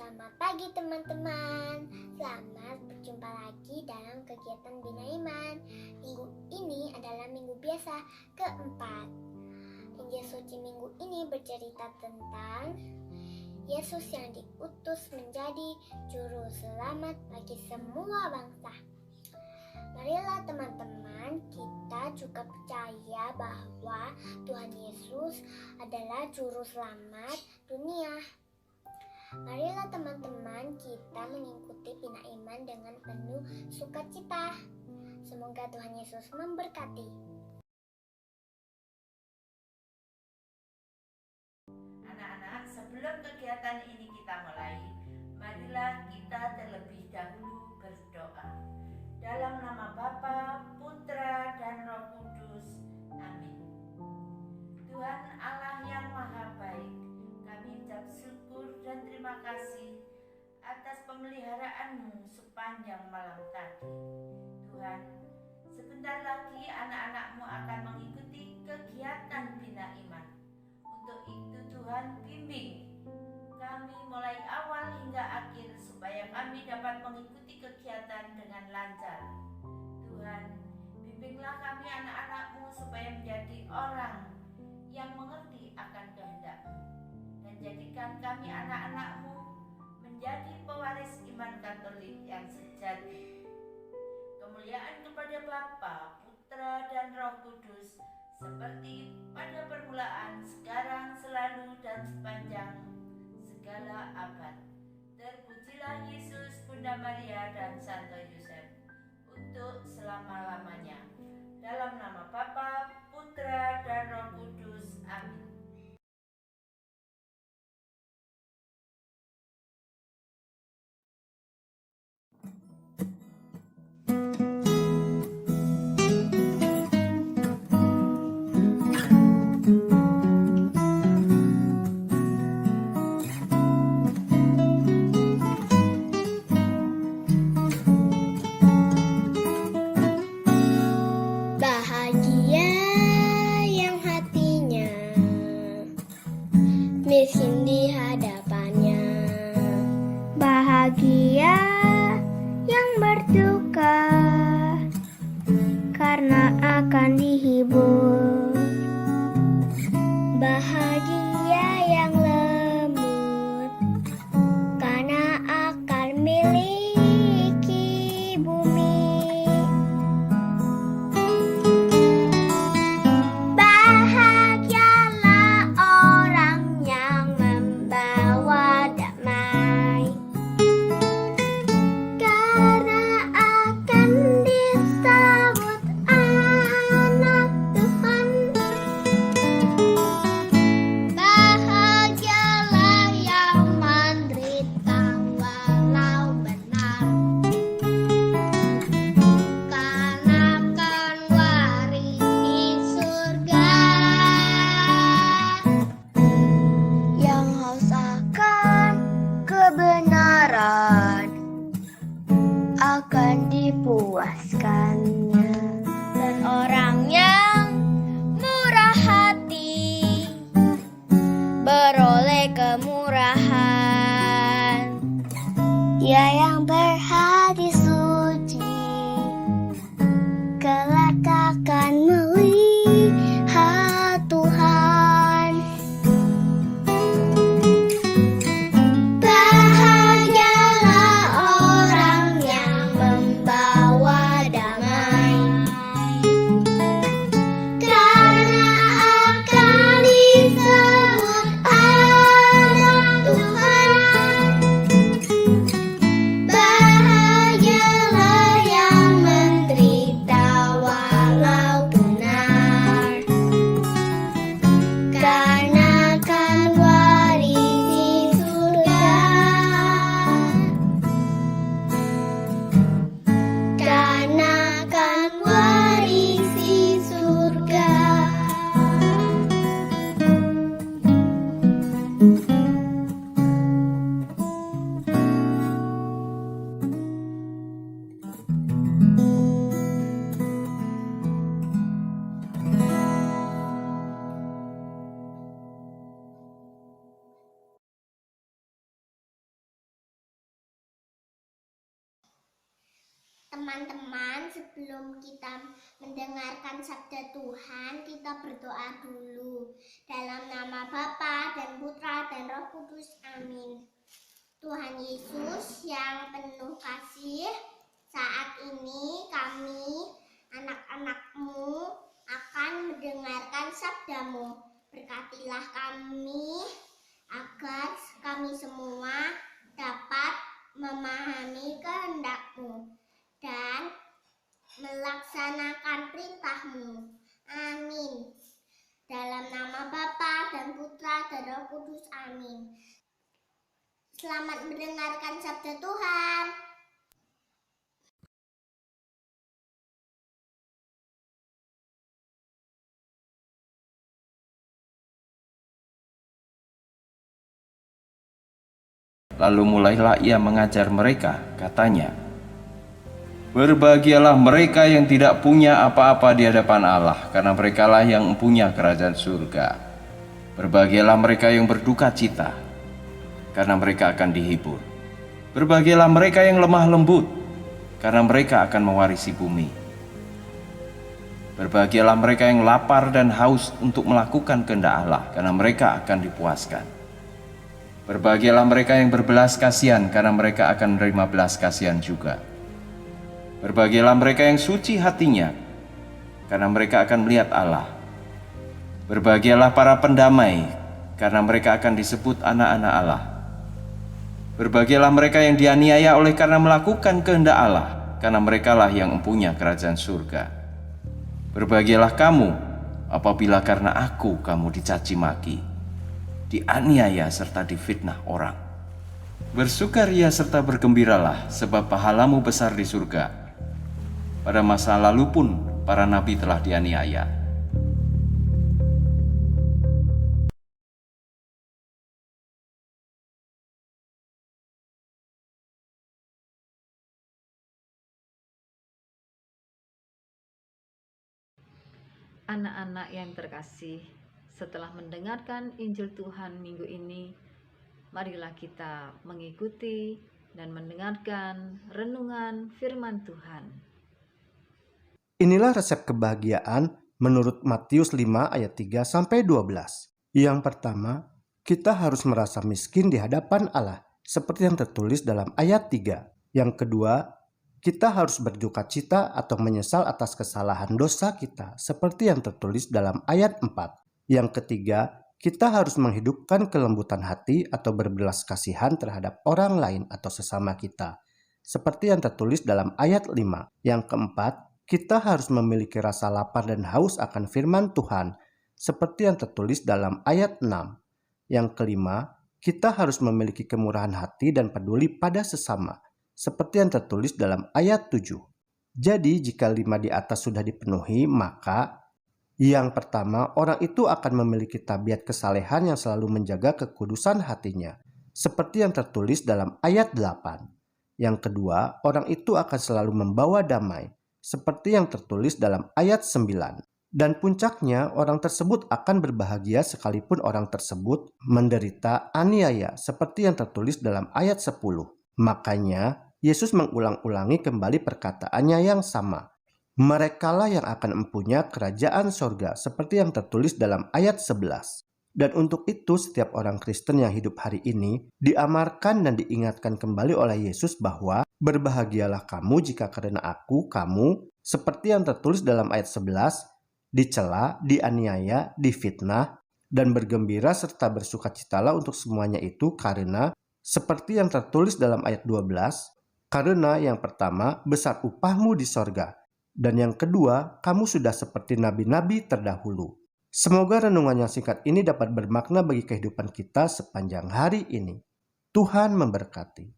Selamat pagi teman-teman. Selamat berjumpa lagi dalam kegiatan Bina Iman. Minggu ini adalah minggu biasa keempat. Injil suci minggu ini bercerita tentang Yesus yang diutus menjadi juru selamat bagi semua bangsa. Marilah teman-teman, kita juga percaya bahwa Tuhan Yesus adalah juru selamat dunia. Marilah teman-teman, kita mengikuti Bina Iman dengan penuh sukacita. Semoga Tuhan Yesus memberkati. Anak-anak, sebelum kegiatan ini kita mulai, marilah kita terlebih dahulu berdoa. Dalam nama Bapa, Putra, dan Roh Kudus. Amin. Tuhan Allah yang Maha Baik, kami ucap syukur dan terima kasih atas pemeliharaan-Mu sepanjang malam tadi. Tuhan, sebentar lagi anak-anak-Mu akan mengikuti kegiatan Bina Iman. Untuk itu Tuhan, bimbing kami mulai awal hingga akhir supaya kami dapat mengikuti kegiatan dengan lancar. Tuhan, bimbinglah kami anak-anak-Mu supaya menjadi orang yang mengerti akan kehendak-Mu, dan jadikan kami anak-anak-Mu menjadi pewaris iman Katolik yang sejati. Kemuliaan kepada Bapa, Putra, dan Roh Kudus, seperti pada permulaan, sekarang, selalu, dan sepanjang segala abad. Terpujilah Yesus, Bunda Maria, dan Santo Yosef untuk selama-lamanya. Dalam nama Bapa, Putra, dan Roh Kudus. Amin. Bahagia yang hatinya miskin di hadapannya. Bahagia yang berduka karena akan dihibur. Bahagia yang lembut karena akan miliki bumi. Bahagialah orang yang membawa damai, karena akan disambut anak Tuhan. Teman-teman, sebelum kita mendengarkan sabda Tuhan, kita berdoa dulu. Dalam nama Bapa dan Putra dan Roh Kudus, amin. Tuhan Yesus yang penuh kasih, saat ini kami, anak-anak-Mu, akan mendengarkan sabda-Mu. Berkatilah kami agar kami semua dapat memahami kehendak-Mu dan melaksanakan perintah-Mu. Amin. Dalam nama Bapa dan Putra dan Roh Kudus, amin. Selamat mendengarkan sabda Tuhan. Lalu mulailah ia mengajar mereka, katanya, "Berbahagialah mereka yang tidak punya apa-apa di hadapan Allah, karena merekalah yang mempunyai kerajaan surga. Berbahagialah mereka yang berduka cita, karena mereka akan dihibur. Berbahagialah mereka yang lemah lembut, karena mereka akan mewarisi bumi. Berbahagialah mereka yang lapar dan haus untuk melakukan kehendak Allah, karena mereka akan dipuaskan. Berbahagialah mereka yang berbelas kasihan, karena mereka akan menerima belas kasihan juga. Berbahagialah mereka yang suci hatinya, karena mereka akan melihat Allah. Berbahagialah para pendamai, karena mereka akan disebut anak-anak Allah. Berbahagialah mereka yang dianiaya oleh karena melakukan kehendak Allah, karena merekalah yang mempunyai kerajaan surga. Berbahagialah kamu apabila karena aku kamu dicaci maki, dianiaya serta difitnah orang. Bersukaria serta bergembiralah, sebab pahalamu besar di surga. Pada masa lalu pun para nabi telah dianiaya." Anak-anak yang terkasih, setelah mendengarkan Injil Tuhan minggu ini, marilah kita mengikuti dan mendengarkan renungan firman Tuhan. Inilah resep kebahagiaan menurut Matius 5 ayat 3 sampai 12. Yang pertama, kita harus merasa miskin di hadapan Allah, seperti yang tertulis dalam ayat 3. Yang kedua, kita harus berduka cita atau menyesal atas kesalahan dosa kita, seperti yang tertulis dalam ayat 4. Yang ketiga, kita harus menghidupkan kelembutan hati atau berbelas kasihan terhadap orang lain atau sesama kita, seperti yang tertulis dalam ayat 5. Yang keempat, kita harus memiliki rasa lapar dan haus akan firman Tuhan, seperti yang tertulis dalam ayat 6. Yang kelima, kita harus memiliki kemurahan hati dan peduli pada sesama, seperti yang tertulis dalam ayat 7. Jadi jika 5 di atas sudah dipenuhi, maka yang pertama, orang itu akan memiliki tabiat kesalehan yang selalu menjaga kekudusan hatinya, seperti yang tertulis dalam ayat 8. Yang kedua, orang itu akan selalu membawa damai, seperti yang tertulis dalam ayat 9. Dan puncaknya, orang tersebut akan berbahagia sekalipun orang tersebut menderita aniaya, seperti yang tertulis dalam ayat 10. Makanya, Yesus mengulang-ulangi kembali perkataannya yang sama. Merekalah yang akan mempunyai kerajaan sorga, seperti yang tertulis dalam ayat 11. Dan untuk itu setiap orang Kristen yang hidup hari ini diamarkan dan diingatkan kembali oleh Yesus bahwa berbahagialah kamu jika karena aku, kamu, seperti yang tertulis dalam ayat 11, dicela, dianiaya, difitnah, dan bergembira serta bersukacitalah untuk semuanya itu karena seperti yang tertulis dalam ayat 12, karena yang pertama besar upahmu di sorga, dan yang kedua kamu sudah seperti nabi-nabi terdahulu. Semoga renungan yang singkat ini dapat bermakna bagi kehidupan kita sepanjang hari ini. Tuhan memberkati.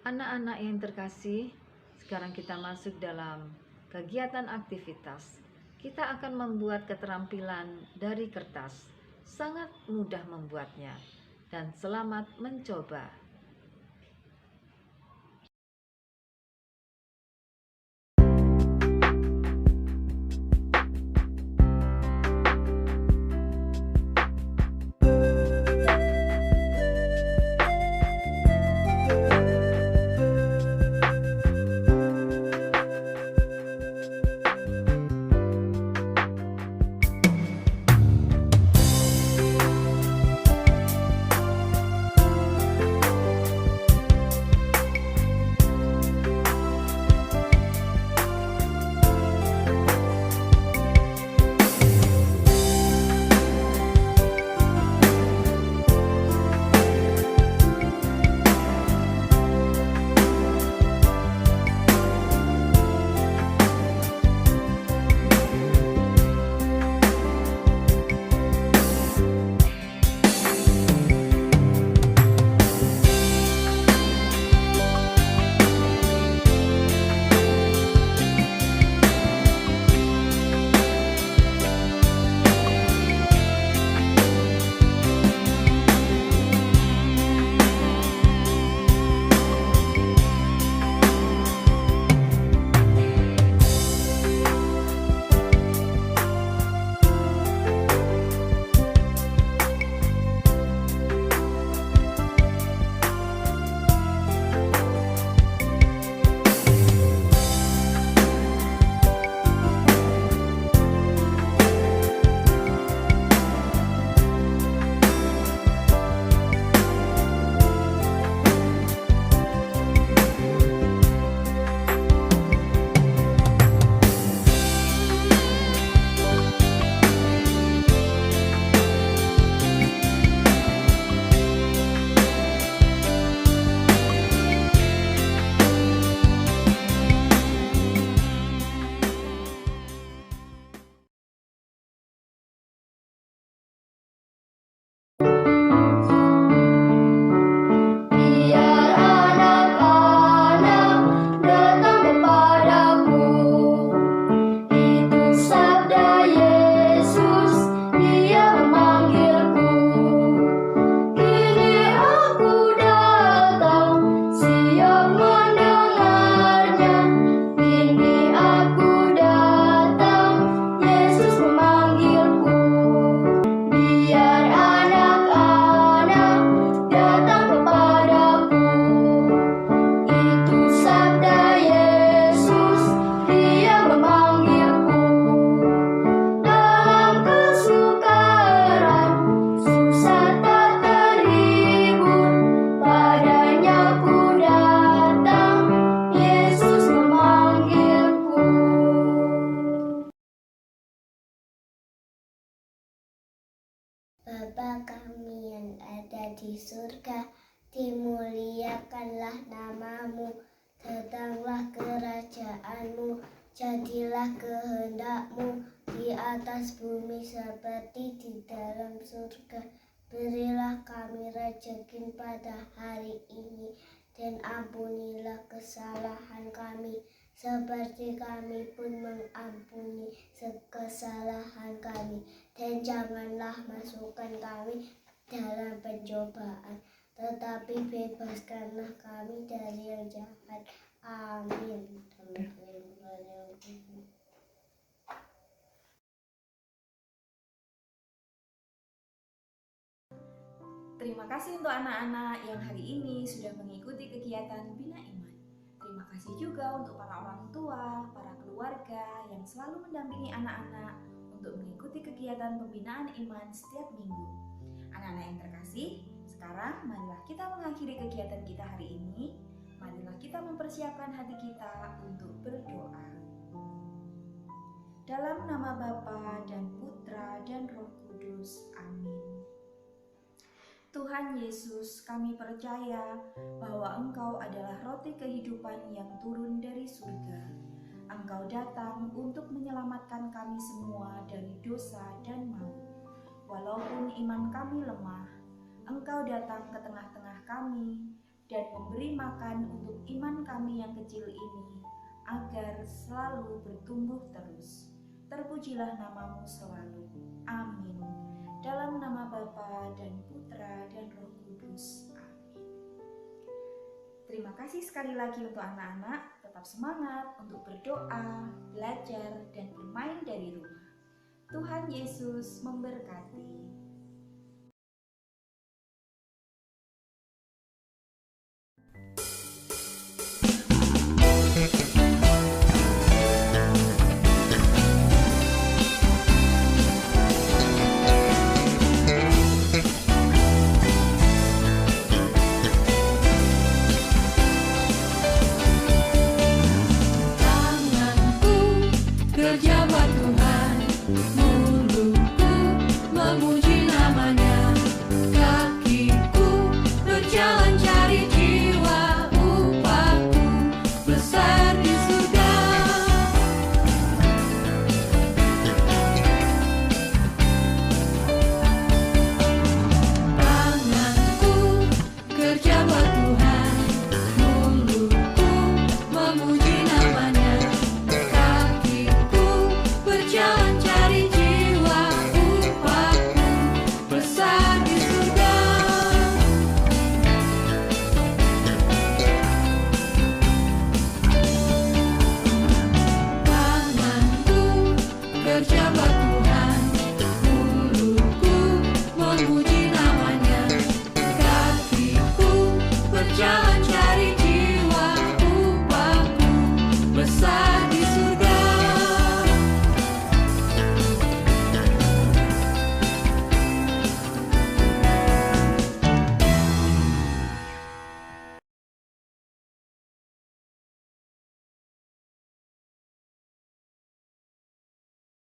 Anak-anak yang terkasih, sekarang kita masuk dalam kegiatan aktivitas. Kita akan membuat keterampilan dari kertas. Sangat mudah membuatnya. Dan selamat mencoba. Bapa kami yang ada di surga, dimuliakanlah namamu, datanglah kerajaanmu, jadilah kehendakmu di atas bumi seperti di dalam surga. Berilah kami rezeki pada hari ini, dan ampunilah kesalahan kami, seperti kami pun mengampuni kesalahan kami. Dan janganlah masukkan kami dalam pencobaan, tetapi bebaskanlah kami dari yang jahat. Amin. Terima kasih untuk anak-anak yang hari ini sudah mengikuti kegiatan Bina Iman. Terima kasih juga untuk para orang tua, para keluarga yang selalu mendampingi anak-anak untuk mengikuti kegiatan pembinaan iman setiap minggu. Anak-anak yang terkasih, sekarang marilah kita mengakhiri kegiatan kita hari ini. Marilah kita mempersiapkan hati kita untuk berdoa. Dalam nama Bapa dan Putra dan Roh Kudus. Amin. Tuhan Yesus, kami percaya bahwa Engkau adalah roti kehidupan yang turun dari surga. Engkau datang untuk menyelamatkan kami semua dari dosa dan maut. Walaupun iman kami lemah, Engkau datang ke tengah-tengah kami dan memberi makan untuk iman kami yang kecil ini, agar selalu bertumbuh terus. Terpujilah namamu selalu. Amin. Dalam nama Bapa dan Putra dan Roh Kudus. Amin. Terima kasih sekali lagi untuk anak-anak. Tetap semangat untuk berdoa, belajar, dan bermain dari rumah. Tuhan Yesus memberkati. Tanganku kerja buat Tuhan, mulutku memuji